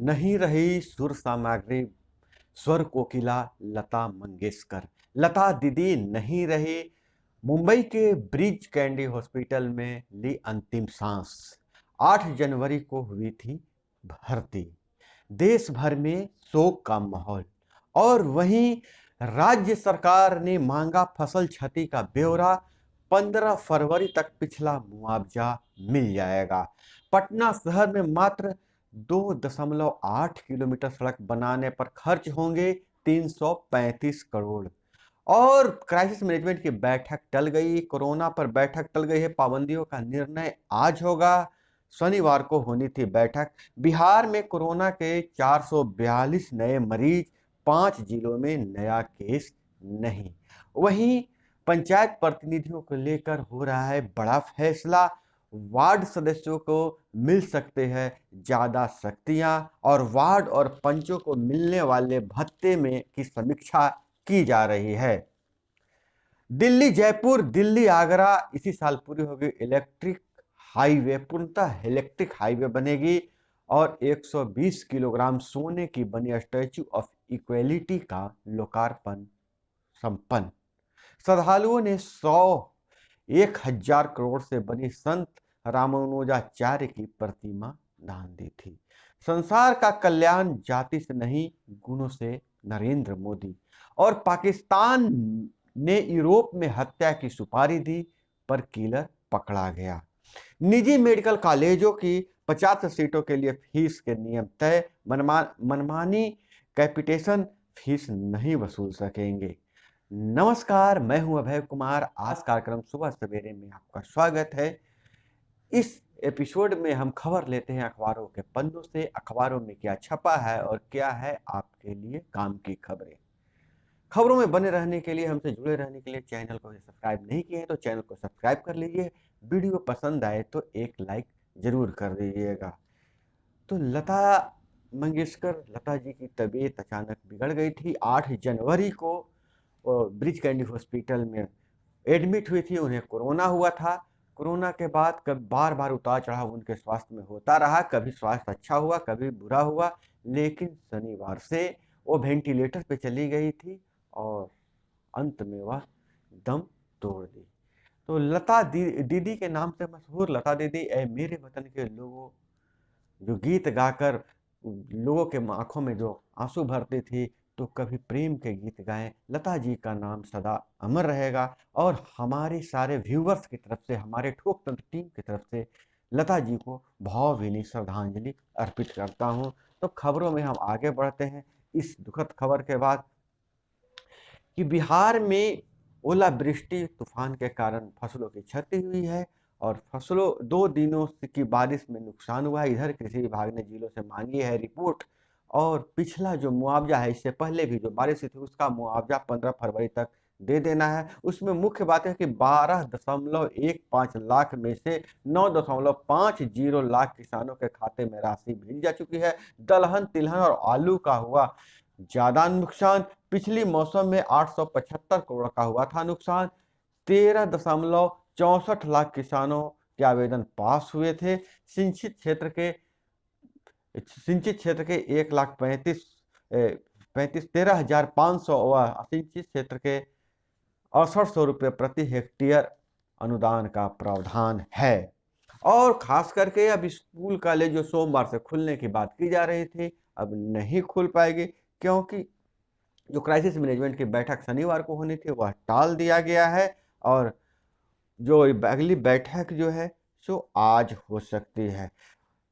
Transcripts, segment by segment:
नहीं रही सुर सामग्री स्वर कोकिला लता मंगेशकर। लता दीदी नहीं रही। मुंबई के ब्रिज कैंडी हॉस्पिटल में ली अंतिम सांस। 8 जनवरी को हुई थी भर्ती। देश भर में शोक का माहौल। और वहीं राज्य सरकार ने मांगा फसल क्षति का ब्यौरा। 15 फरवरी तक पिछला मुआवजा मिल जाएगा। पटना शहर में मात्र 2.8 किलोमीटर सड़क बनाने पर खर्च होंगे 335 करोड़। और क्राइसिस मैनेजमेंट की बैठक टल गई। कोरोना पर बैठक टल गई है। पाबंदियों का निर्णय आज होगा। शनिवार को होनी थी बैठक। बिहार में कोरोना के 442 नए मरीज। 5 जिलों में नया केस नहीं। वहीं पंचायत प्रतिनिधियों को लेकर हो रहा है बड़ा फैसला। वार्ड सदस्यों को मिल सकते हैं ज्यादा शक्तियां। और वार्ड और पंचों को मिलने वाले भत्ते में की समीक्षा की जा रही है। दिल्ली जयपुर दिल्ली आगरा इसी साल पूरी होगी इलेक्ट्रिक हाईवे। पूर्णतः इलेक्ट्रिक हाईवे बनेगी। और 120 किलोग्राम सोने की बनी स्टैच्यू ऑफ इक्वेलिटी का लोकार्पण संपन्न। श्रद्धालुओं ने 1000 करोड़ से बनी संत रामानुजाचार्य की प्रतिमा दान दी थी। संसार का कल्याण जाति से नहीं गुणों से नरेंद्र मोदी। और पाकिस्तान ने यूरोप में हत्या की सुपारी दी पर किलर पकड़ा गया। निजी मेडिकल कॉलेजों की 50 सीटों के लिए फीस के नियम तय। मनमानी कैपिटेशन फीस नहीं वसूल सकेंगे। नमस्कार, मैं हूं अभय कुमार। आज कार्यक्रम सुबह सवेरे में आपका स्वागत है। इस एपिसोड में हम खबर लेते हैं अखबारों के पन्नों से। अखबारों में क्या छपा है और क्या है आपके लिए काम की खबरें। खबरों में बने रहने के लिए, हमसे जुड़े रहने के लिए चैनल को सब्सक्राइब नहीं किए हैं तो चैनल को सब्सक्राइब कर लीजिए। वीडियो पसंद आए तो एक लाइक जरूर कर दीजिएगा। तो लता मंगेशकर, लता जी की तबीयत अचानक बिगड़ गई थी। 8 जनवरी को ब्रिज कैंडी हॉस्पिटल में एडमिट हुई थी। उन्हें कोरोना हुआ था। कोरोना के बाद कभी बार बार उतार चढ़ाव उनके स्वास्थ्य में होता रहा। कभी स्वास्थ्य अच्छा हुआ, कभी बुरा हुआ। लेकिन शनिवार से वो वेंटिलेटर पे चली गई थी और अंत में वह दम तोड़ दी। तो लता दीदी के नाम से मशहूर लता दीदी ए मेरे वतन के लोगों जो गीत गाकर लोगों के आंखों में जो आंसू भरती थी, तो कभी प्रेम के गीत गाएं। लता जी का नाम सदा अमर रहेगा। और हमारे सारे व्यूवर्स की तरफ से, हमारे ठोक तंत्र टीम की तरफ से लता जी को भावभीनी श्रद्धांजलि अर्पित करता हूं। तो खबरों में हम आगे बढ़ते हैं। इस दुखद खबर के बाद कि बिहार में ओलावृष्टि तूफान के कारण फसलों की क्षति हुई है। और फसलों 2 दिनों की बारिश में नुकसान हुआ है। इधर कृषि विभाग ने जिलों से मांगी है रिपोर्ट। और पिछला जो मुआवजा है, इससे पहले भी जो बारिश हुई थी उसका मुआवजा 15 फरवरी तक दे देना है। उसमें मुख्य बात है कि 12.15 लाख में से 9.50 लाख किसानों के खाते में राशि भेजी जा चुकी है। दलहन, तिलहन और आलू का हुआ ज्यादा नुकसान। पिछली मौसम में 875 करोड़ का हुआ था नुकसान। 13.64 लाख किसानों के आवेदन पास हुए थे। सिंचित क्षेत्र के 13,500 व असिंचित क्षेत्र के 6800 रुपये प्रति हेक्टेयर अनुदान का प्रावधान है। और खास करके अब स्कूल कॉलेज जो सोमवार से खुलने की बात की जा रही थी, अब नहीं खुल पाएगी, क्योंकि जो क्राइसिस मैनेजमेंट की बैठक शनिवार को होनी थी वह टाल दिया गया है। और जो अगली बैठक जो है सो आज हो सकती है।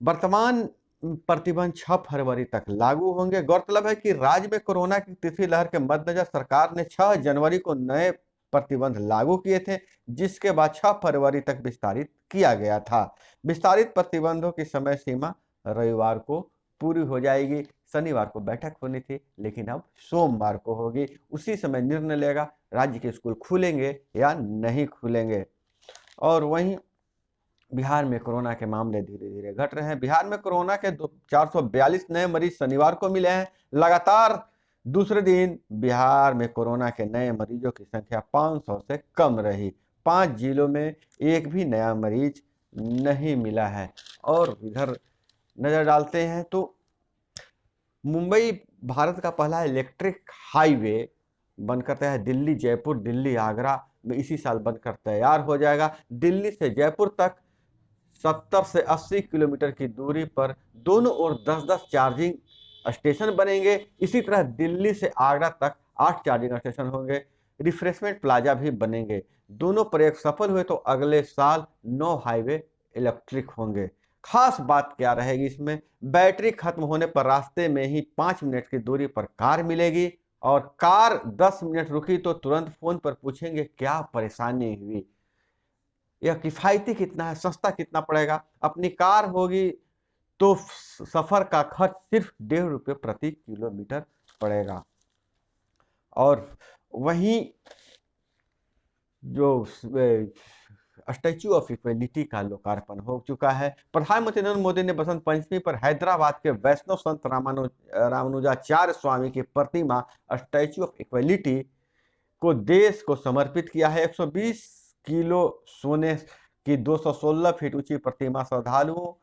वर्तमान प्रतिबंध 6 फरवरी तक लागू होंगे। गौरतलब है कि राज्य में कोरोना की तीसरी लहर के मद्देनजर सरकार ने 6 जनवरी को नए प्रतिबंध लागू किए थे, जिसके बाद 6 फरवरी तक विस्तारित किया गया था। विस्तारित प्रतिबंधों की समय सीमा रविवार को पूरी हो जाएगी। शनिवार को बैठक होनी थी, लेकिन अब सोमवार को होगी। उसी समय निर्णय लेगा राज्य के स्कूल खुलेंगे या नहीं खुलेंगे। और वहीं बिहार में कोरोना के मामले धीरे धीरे घट रहे हैं। बिहार में कोरोना के 442 नए मरीज शनिवार को मिले हैं। लगातार दूसरे दिन बिहार में कोरोना के नए मरीजों की संख्या 500 से कम रही। 5 जिलों में एक भी नया मरीज नहीं मिला है। और इधर नजर डालते हैं तो मुंबई भारत का पहला इलेक्ट्रिक हाईवे बनकर तैयार है। दिल्ली जयपुर दिल्ली आगरा में इसी साल बनकर तैयार हो जाएगा। दिल्ली से जयपुर तक 70 से 80 किलोमीटर की दूरी पर दोनों ओर 10-10 चार्जिंग स्टेशन बनेंगे। इसी तरह दिल्ली से आगरा तक 8 चार्जिंग स्टेशन होंगे। रिफ्रेशमेंट प्लाजा भी बनेंगे। दोनों प्रयोग सफल हुए तो अगले साल 9 हाईवे इलेक्ट्रिक होंगे। खास बात क्या रहेगी इसमें, बैटरी खत्म होने पर रास्ते में ही 5 मिनट की दूरी पर कार मिलेगी, और कार 10 मिनट रुकी तो तुरंत फोन पर पूछेंगे क्या परेशानी हुई। यह किफायती कितना है, सस्ता कितना पड़ेगा। अपनी कार होगी तो सफर का खर्च सिर्फ 1.5 रुपये प्रति किलोमीटर पड़ेगा। और वहीं जो स्टैच्यू ऑफ इक्वलिटी का लोकार्पण हो चुका है। प्रधानमंत्री नरेंद्र मोदी ने बसंत पंचमी पर हैदराबाद के वैष्णव संत रामानुजाचार्य स्वामी की प्रतिमा स्टैच्यू ऑफ इक्वलिटी को देश को समर्पित किया है। 120 किलो सोने की 216 फीट ऊंची प्रतिमा श्रद्धालुओं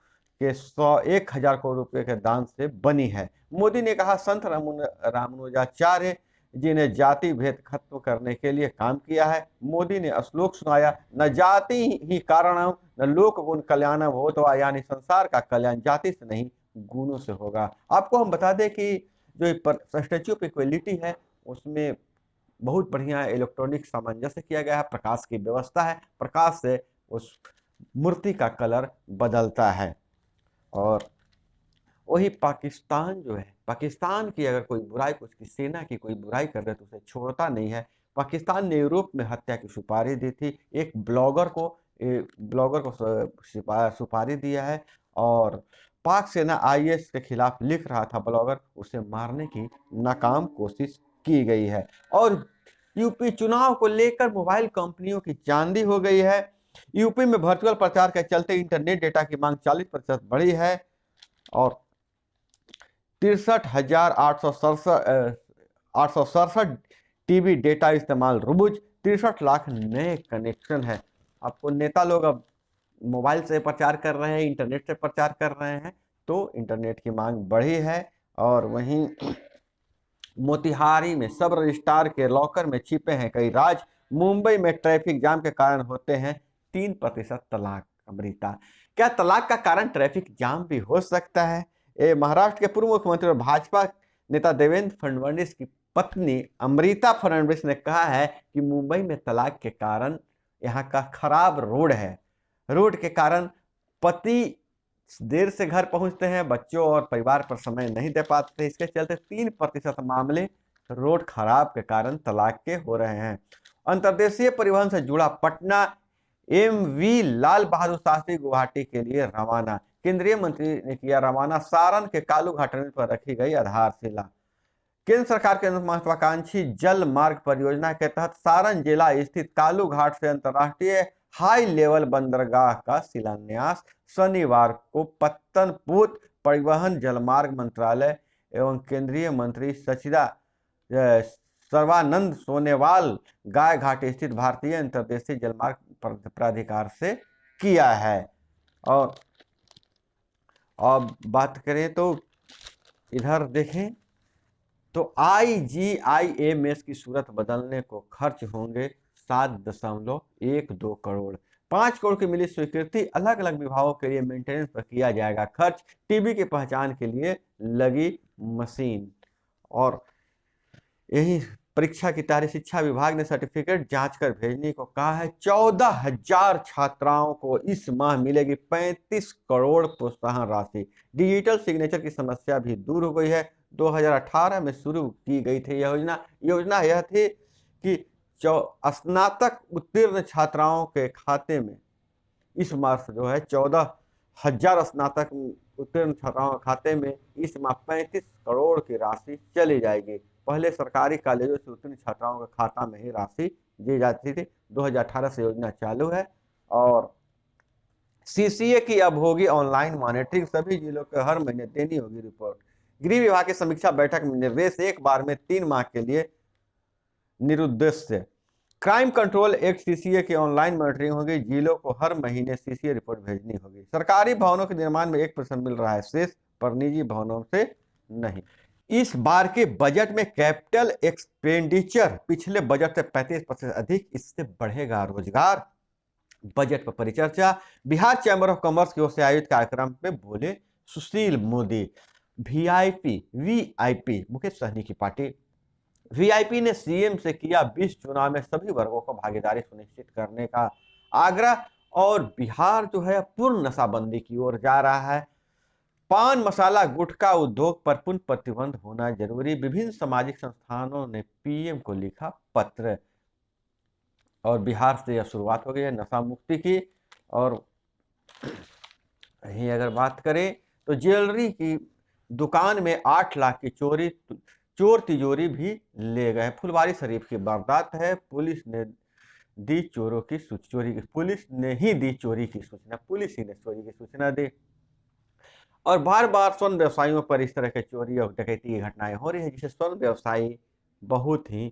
के 1,000 करोड़ रुपए के दान से बनी है। मोदी ने कहा, संत रामानुजाचार्य जी ने जाति भेद खत्म करने के लिए काम किया है। मोदी ने श्लोक सुनाया, न जाति ही कारणम न लोक गुण कल्याणम होता, यानी संसार का कल्याण जाति से नहीं गुणों से होगा। आपको हम बता दें कि जो स्टैच्यू ऑफ इक्वलिटी है उसमें बहुत बढ़िया इलेक्ट्रॉनिक सामंजस्य किया गया है। प्रकाश की व्यवस्था है, प्रकाश से उस मूर्ति का कलर बदलता है। और वही पाकिस्तान जो है, पाकिस्तान की अगर कोई बुराई, उसकी सेना की कोई बुराई कर रहे तो उसे छोड़ता नहीं है। पाकिस्तान ने यूरोप में हत्या की सुपारी दी थी। एक ब्लॉगर को सुपारी दिया है, और पाक सेना आईएस के खिलाफ लिख रहा था ब्लॉगर, उसे मारने की नाकाम कोशिश की गई है। और यूपी चुनाव को लेकर मोबाइल कंपनियों की चांदी हो गई है। यूपी में वर्चुअल प्रचार के चलते इंटरनेट डेटा की मांग 40% बढ़ी है, और 63,867 टीबी डेटा इस्तेमाल रुबुज, 63 लाख नए कनेक्शन है। आपको नेता लोग अब मोबाइल से प्रचार कर रहे हैं, इंटरनेट से प्रचार कर रहे हैं, तो इंटरनेट की मांग बढ़ी है। और वहीं मोतिहारी में सब रजिस्ट्रार के लॉकर में छिपे हैं कई राज। मुंबई में ट्रैफिक जाम के कारण होते हैं 3% तलाक। अमृता, क्या तलाक का कारण ट्रैफिक जाम भी हो सकता है? महाराष्ट्र के पूर्व मुख्यमंत्री और भाजपा नेता देवेंद्र फडणवीस की पत्नी अमृता फडणवीस ने कहा है कि मुंबई में तलाक के कारण यहाँ का खराब रोड है। रोड के कारण पति देर से घर पहुंचते हैं, बच्चों और परिवार पर समय नहीं दे पाते। इसके चलते 3% मामले रोड खराब के कारण तलाक के हो रहे हैं। अंतर्देशीय परिवहन से जुड़ा पटना एमवी लाल बहादुर शास्त्री गुवाहाटी के लिए रवाना। केंद्रीय मंत्री ने किया रवाना। सारण के कालू घाट पर रखी गई आधारशिला। केंद्र सरकार के महत्वाकांक्षी जल मार्ग परियोजना के तहत सारण जिला स्थित कालू घाट से अंतर्राष्ट्रीय हाई लेवल बंदरगाह का शिलान्यास शनिवार को पत्तनपुर परिवहन जलमार्ग मंत्रालय एवं केंद्रीय मंत्री सचिदा सर्वानंद सोनेवाल गाय घाट स्थित भारतीय अंतर्देशीय जलमार्ग प्राधिकार से किया है। और अब बात करें तो इधर देखें तो IGIMS की सूरत बदलने को खर्च होंगे 7.12 करोड़। 5 करोड़ की मिली स्वीकृति। अलग अलग विभागों के लिए मेंटेनेंस पर किया जाएगा खर्च। टीबी की पहचान के लिए लगी मशीन। और यही परीक्षा की तैयारी, शिक्षा विभाग ने सर्टिफिकेट जांच कर भेजने को कहा है। 14,000 छात्राओं को इस माह मिलेगी 35 करोड़ प्रोत्साहन राशि। डिजिटल सिग्नेचर की समस्या भी दूर हो गई है। 2018 में शुरू की गई थी योजना यह थी कि स्नातक उत्तीर्ण छात्राओं के खाते में इस माह जो है 14,000 स्नातक उत्तीर्ण छात्राओं के खाते में इस माह 35 करोड़ की राशि चली जाएगी। पहले सरकारी कॉलेजों से उत्तीर्ण छात्राओं के खाता में ही राशि दी जाती थी। 2018 से योजना चालू है। और CCA की अब होगी ऑनलाइन मॉनिटरिंग। सभी जिलों को हर महीने देनी होगी रिपोर्ट। गृह विभाग की समीक्षा बैठक में निर्देश, एक बार में 3 माह के लिए निरुद्देश्य। क्राइम कंट्रोल एक्ट CCA की ऑनलाइन मॉनिटरिंग होगी। जिलों को हर महीने CCA रिपोर्ट भेजनी होगी। सरकारी भवनों के निर्माण में 1% मिल रहा है शेष, पर निजी भवनों से नहीं। इस बार के बजट में कैपिटल एक्सपेंडिचर पिछले बजट से 35% अधिक, इससे बढ़ेगा रोजगार। बजट पर परिचर्चा। बिहार चैंबर ऑफ कॉमर्स की ओर से आयोजित कार्यक्रम में बोले सुशील मोदी। वीआईपी मुकेश सहनी की पार्टी। वीआईपी ने सीएम से किया 20 चुनाव में सभी वर्गों को भागीदारी सुनिश्चित करने का आग्रह। और बिहार जो है पूर्ण नशाबंदी की ओर जा रहा है। पान मसाला गुटखा उद्योग पर पूर्ण प्रतिबंध होना जरूरी। विभिन्न सामाजिक संस्थानों ने पीएम को लिखा पत्र। और बिहार से यह शुरुआत हो गई है नशा मुक्ति की। और यही अगर बात करें तो ज्वेलरी की दुकान में 8 लाख की चोरी, चोर तिजोरी भी ले गए। फुलवारी शरीफ की वारदात है। पुलिस ने दी चोरों की चोरी की, पुलिस ने ही दी चोरी की सूचना, पुलिस ही ने चोरी की सूचना दी। और बार बार स्वर्ण व्यवसायियों पर इस तरह के चोरी और डकैती की घटनाएं हो रही है, जिससे स्वर्ण व्यवसायी बहुत ही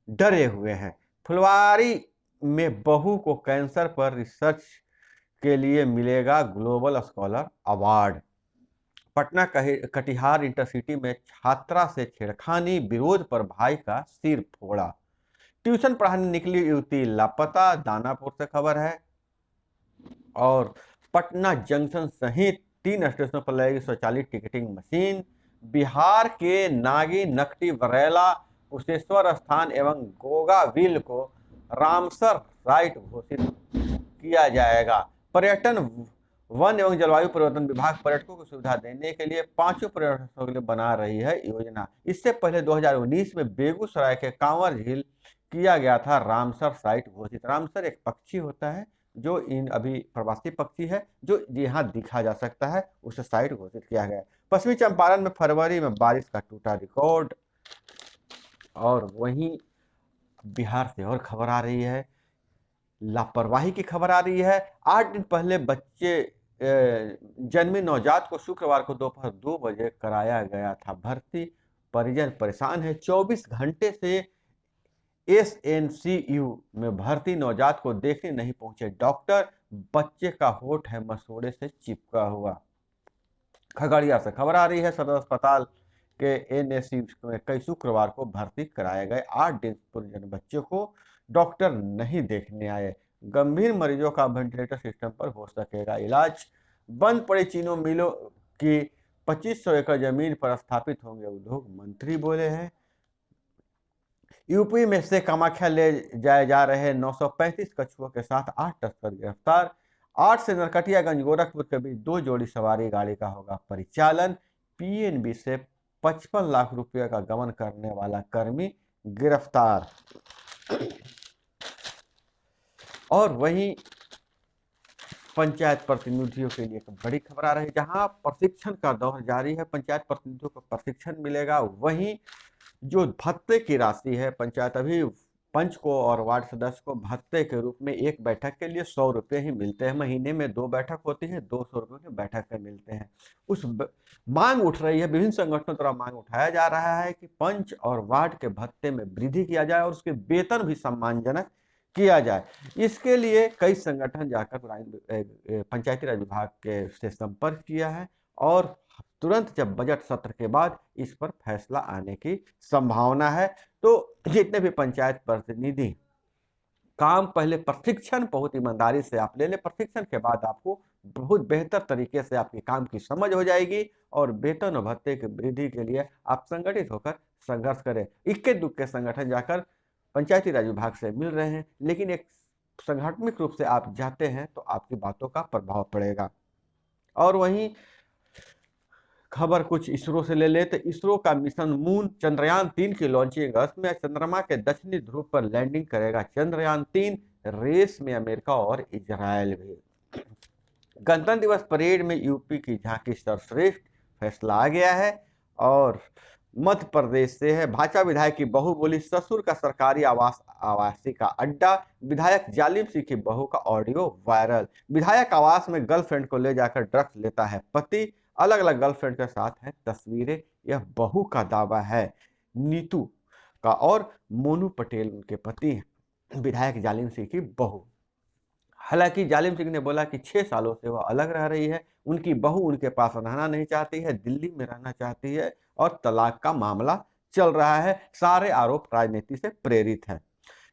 डरे हुए हैं। फुलवारी में बहू को कैंसर पर रिसर्च के लिए मिलेगा global scholar award. Patna Katihar intercity में छात्रा से छेड़खानी, विरोध पर भाई का सिर फोड़ा। ट्यूशन पढ़ाने निकली युवती लापता, दानापुर से खबर है। और पटना जंक्शन सहित 3 स्टेशनों पर लगेगी स्वचालित टिकटिंग मशीन। बिहार के नागी, नकटी, बरेला, कुशेश्वर स्थान एवं गोगाविल को रामसर साइट घोषित किया जाएगा। पर्यटन, वन एवं जलवायु परिवर्तन विभाग पर्यटकों को सुविधा देने के लिए 5 पर्यटकों के लिए बना रही है योजना। इससे पहले 2019 में बेगूसराय के कांवर झील किया गया था रामसर साइट घोषित। रामसर एक पक्षी होता है जो इन अभी प्रवासी पक्षी है जो यहाँ दिखा जा सकता है, उसे साइट घोषित किया गया। पश्चिमी चंपारण में फरवरी में बारिश का टूटा रिकॉर्ड। और वहीं बिहार से और खबर आ रही है, लापरवाही की खबर आ रही है। 8 दिन पहले बच्चे जन्मे नवजात को शुक्रवार को दोपहर 2 बजे कराया गया था भर्ती। परिजन परेशान है। 24 घंटे से एसएनसीयू में भर्ती नवजात को देखने नहीं पहुंचे डॉक्टर। बच्चे का होठ है मसूड़े से चिपका हुआ। खगड़िया से खबर आ रही है, सदर अस्पताल के एनएसयू में कई शुक्रवार को भर्ती कराए गए 8 दिन पूर्व जन्मे बच्चे को डॉक्टर नहीं देखने आए। गंभीर मरीजों का वेंटिलेटर सिस्टम पर हो सकेगा इलाज। बंद पड़े चीनी मिलों की 2500 एकड़ जमीन पर स्थापित होंगे उद्योग, मंत्री बोले हैं। यूपी में से कामाख्या ले जाए जा रहे 935 कछुओं के साथ 8 तस्कर गिरफ्तार। 8 से नरकटियागंज गोरखपुर के बीच 2 जोड़ी सवारी गाड़ी का होगा परिचालन। पीएनबी से 55 लाख रुपए का गबन करने वाला कर्मी गिरफ्तार। और वहीं पंचायत प्रतिनिधियों के लिए एक बड़ी खबर आ रही है, जहां प्रशिक्षण का दौर जारी है। पंचायत प्रतिनिधियों को प्रशिक्षण मिलेगा। वहीं जो भत्ते की राशि है, पंचायत अभी पंच को और वार्ड सदस्य को भत्ते के रूप में एक बैठक के लिए 100 रुपये ही मिलते हैं। महीने में 2 बैठक होती है, 200 रुपये की बैठक के मिलते हैं। उस मांग उठ रही है, विभिन्न संगठनों द्वारा मांग उठाया जा रहा है कि पंच और वार्ड के भत्ते में वृद्धि किया जाए और उसके वेतन भी सम्मानजनक किया जाए। इसके लिए कई संगठन जाकर पंचायती राज विभाग के से संपर्क किया है और तुरंत जब बजट सत्र के बाद इस पर फैसला आने की संभावना है। तो जितने भी पंचायत प्रतिनिधि काम पहले प्रशिक्षण बहुत ईमानदारी से आप ले ले, प्रशिक्षण के बाद आपको बहुत बेहतर तरीके से आपके काम की समझ हो जाएगी और वेतन और भत्ते की वृद्धि के लिए आप संगठित होकर संघर्ष करें। इक्के दुक्के संगठन जाकर पंचायती राज विभाग से मिल रहे हैं, लेकिन एक संगठनिक रूप से आप जाते हैं तो आपकी बातों का प्रभाव पड़ेगा। और वहीं खबर कुछ इसरो से ले लेते। इसरो का मिशन मून चंद्रयान 3 की लॉन्चिंग अगस्त में। चंद्रमा के दक्षिणी ध्रुव पर लैंडिंग करेगा चंद्रयान 3। रेस में अमेरिका और इजरायल भी। गणतंत्र दिवस परेड में यूपी की झांकी सर्वश्रेष्ठ, फैसला आ गया है। और मध्य प्रदेश से है, भाजपा विधायक की बहू बोली ससुर का सरकारी आवासी का अड्डा। विधायक जालिम सिंह की बहू का ऑडियो वायरल। विधायक आवास में गर्लफ्रेंड को ले जाकर ड्रग्स लेता है पति। अलग अलग गर्लफ्रेंड के साथ हैं तस्वीरें। यह बहू का दावा है नीतू का और मोनू पटेल उनके पति हैं, विधायक जालिम सिंह की बहू। हालांकि जालिम सिंह ने बोला कि 6 सालों से वह अलग रह रही है, उनकी बहू उनके पास रहना नहीं चाहती है, दिल्ली में रहना चाहती है और तलाक का मामला चल रहा है। सारे आरोप राजनीति से प्रेरित है।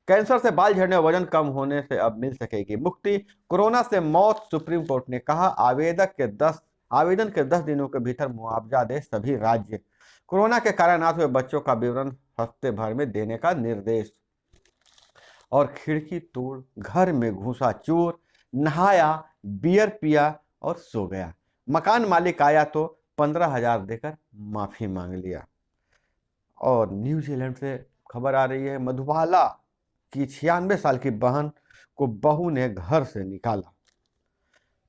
कैंसर से बाल झड़ने और वजन कम होने से अब मिल सकेगी मुक्ति। कोरोना से मौत, सुप्रीम कोर्ट ने कहा आवेदन के 10 दिनों के भीतर मुआवजा दे सभी राज्य। कोरोना के कारण अनाथ हुए बच्चों का विवरण हफ्ते भर में देने का निर्देश। और खिड़की तोड़ घर में घुसा चोर, नहाया, बियर पिया और सो गया। मकान मालिक आया तो 15,000 देकर माफी मांग लिया। और न्यूजीलैंड से खबर आ रही है, मधुबाला की 96 साल की बहन को बहू ने घर से निकाला।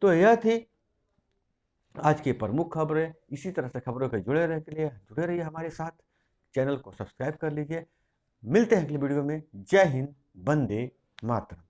तो यह थी आज की प्रमुख खबरें। इसी तरह से खबरों के जुड़े रहिए हमारे साथ। चैनल को सब्सक्राइब कर लीजिए। मिलते हैं अगले वीडियो में। जय हिंद, वंदे मातरम।